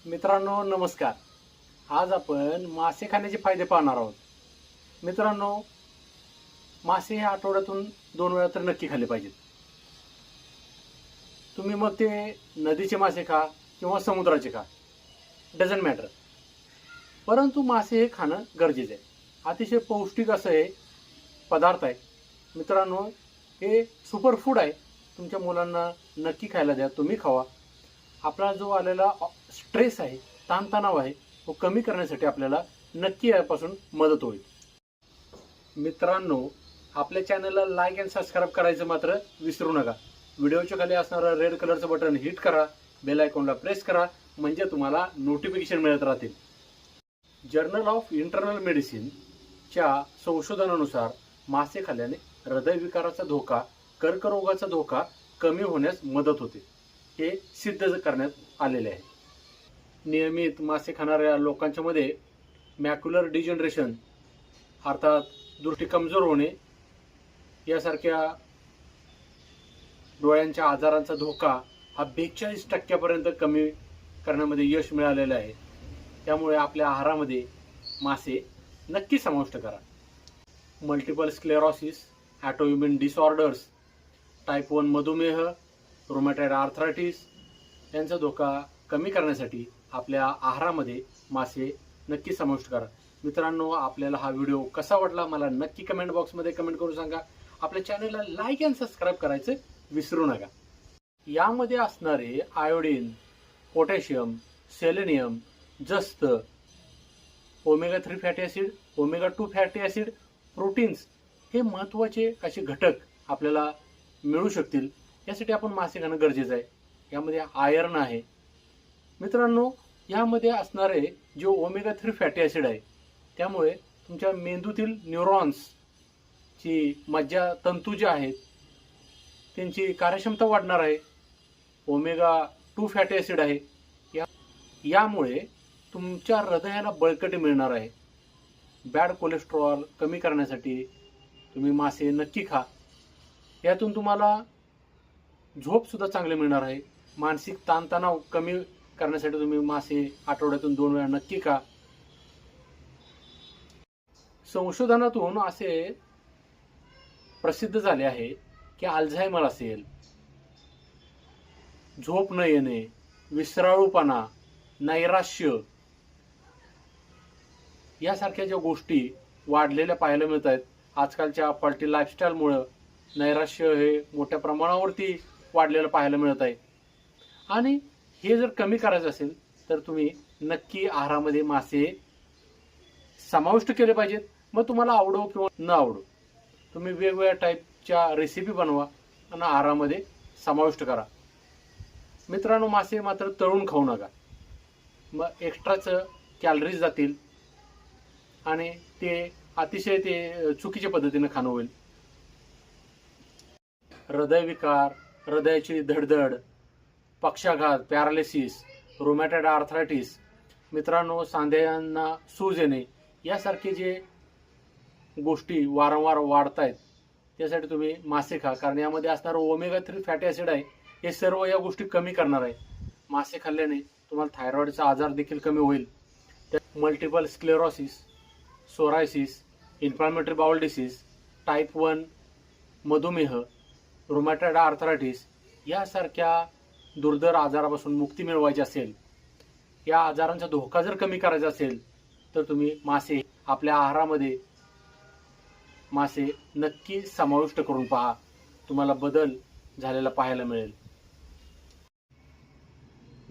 मित्रांनो नमस्कार. आज आपण मासे खाण्याचे फायदे पाहणार आहोत. मित्रांनो, मासे हे आठवड्यातून 2 वेळा तर नक्की खाल्ले पाहिजेत. तुम्ही मग ते नदीचे मासे खा किंवा समुद्राचे खा, डझंट मॅटर, परंतु मासे हे खाणं गरजेचं आहे. अतिशय पौष्टिक असं हे पदार्थ आहे. मित्रांनो, हे सुपर फूड आहे. तुमच्या मुलांना नक्की खायला द्या, तुम्ही खावा. आपला जो आलेला स्ट्रेस आहे, ताणतणाव आहे, तो कमी करण्यासाठी आपल्याला नक्की यापासून मदत होईल. मित्रांनो, आपल्या चॅनलला लाईक अँड सबस्क्राईब करायचं मात्र विसरू नका. व्हिडिओच्या खाली असणारं रेड कलरचं बटन हिट करा, बेल आयकॉनला प्रेस करा, म्हणजे तुम्हाला नोटिफिकेशन मिळत राहतील. जर्नल ऑफ इंटरनल मेडिसिनच्या संशोधनानुसार मासे खाल्ल्याने हृदयविकाराचा धोका, कर्करोगाचा धोका कमी होण्यास मदत होते, हे सिद्ध करण्यात आलेले आहे. नियमित मासे खाणाऱ्या लोकांच्या मध्ये मॅक्युलर डिजनरेशन अर्थात दृष्टी कमजोर होणे यासारख्या डोळ्यांच्या आजारांचा धोका हा 42% कमी करण्यामध्ये यश मिळालेलं आहे. त्यामुळे आपल्या आहारामध्ये मासे नक्की समाविष्ट करा. Multiple sclerosis, autoimmune disorders, type 1 मधुमेह, रुमॅटॉइड आर्थरायटिस यांचा धोका कमी करण्यासाठी आपल्या आहारामध्ये मासे नक्की समाविष्ट करा. मित्रांनो, आपल्याला हा व्हिडिओ कसा वाटला मला नक्की कमेंट बॉक्समध्ये कमेंट करून सांगा. आपल्या चॅनलला लाईक अँड सबस्क्राईब करायचं विसरू नका. यामध्ये असणारे आयोडीन, पोटॅशियम, सेलेनियम, जस्त, omega 3 fatty acid, omega 2 fatty acid, proteins हे महत्त्वाचे असे घटक आपल्याला मिळू शकतील. यासाठी आपण मासे खाणं गरजेचं आहे. यामध्ये आयर्न आहे. मित्रांनो, यामध्ये असणारे जे ओमेगा 3 फॅटी ॲसिड आहे त्यामुळे तुमच्या मेंदूतील न्यूरॉन्सची मज्जातंतू जे आहेत त्यांची कार्यक्षमता वाढणार आहे. ओमेगा 2 फॅटी ॲसिड आहे. यामुळे तुमच्या हृदयाला बळकटी मिळणार आहे. बॅड कोलेस्ट्रॉल कमी करण्यासाठी तुम्ही मासे नक्की खा. यातून तुम्हाला झोपसुद्धा चांगले मिळणार आहे. मानसिक ताणतणाव कमी करण्यासाठी तुम्ही मासे आठवड्यातून 2 वेळा नक्की खा. संशोधनातून असे प्रसिद्ध झाले आहे की अल्झायमर असेल, झोप न येणे, विसराळूपणा, नैराश्य यासारख्या ज्या गोष्टी वाढलेल्या पाहायला मिळत आहेत. आजकालच्या पलटी लाईफस्टाईलमुळं नैराश्य हे मोठ्या प्रमाणावरती वाढलेलं पाहायला मिळत आहे. आणि हे जर कमी करायचं असेल तर तुम्ही नक्की आहारामध्ये मासे समाविष्ट केले पाहिजेत. मग तुम्हाला आवडो किंवा न आवडो, तुम्ही वेगवेगळ्या टाईपच्या रेसिपी बनवा आणि आहारामध्ये समाविष्ट करा. मित्रांनो, मासे मात्र तळून खाऊ नका. मग एक्स्ट्राच कॅलरीज जातील आणि ते अतिशय चुकीच्या पद्धतीने खाणं होईल. हृदयविकार, हृदयाची धडधड, पक्षाघात, पॅरालिसिस, रुमॅटॉइड आर्थरायटिस, मित्रांनो सांध्यांना सूज येणे यासारखे जे गोष्टी वारंवार वाढत आहेत त्यासाठी तुम्ही मासे खा. कारण यामध्ये असणारं ओमेगा 3 फॅटी ॲसिड आहे हे सर्व या गोष्टी कमी करणार आहे. मासे खाल्ल्याने तुम्हाला थायरॉईडचा आजार देखील कमी होईल. Multiple sclerosis, psoriasis, inflammatory bowel disease, type 1 मधुमेह, रुमॅटॉइड आर्थरायटिस यासारख्या दुर्धर आजारापासून मुक्ती मिळवायची असेल, या आजारांचा धोका जर कमी करायचा असेल, तर तुम्ही मासे आपल्या आहारामध्ये मासे नक्की समाविष्ट करून पहा. तुम्हाला बदल झालेला पाहायला मिळेल.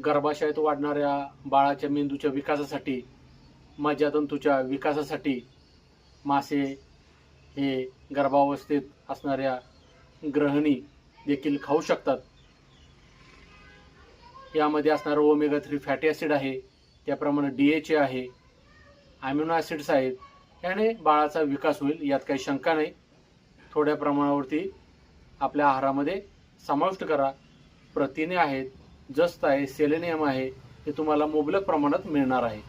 गर्भाशयात वाढणाऱ्या बाळाच्या मेंदूच्या विकासासाठी, मज्जातंतूच्या विकासासाठी मासे हे गर्भावस्थेत असणाऱ्या गृहिणी देखील खाऊ शकतात. यामध्ये असणारं ओमेगा 3 फॅटी ॲसिड आहे, त्याप्रमाणे DHA आहे, अमिनो ॲसिड्स आहेत. याने बाळाचा विकास होईल, यात काही शंका नाही. थोड्या प्रमाणावरती आपल्या आहारामध्ये समाविष्ट करा. प्रथिने आहेत, जस्त आहे, सेलेनियम आहे, हे तुम्हाला मुबलक प्रमाणात मिळणार आहे.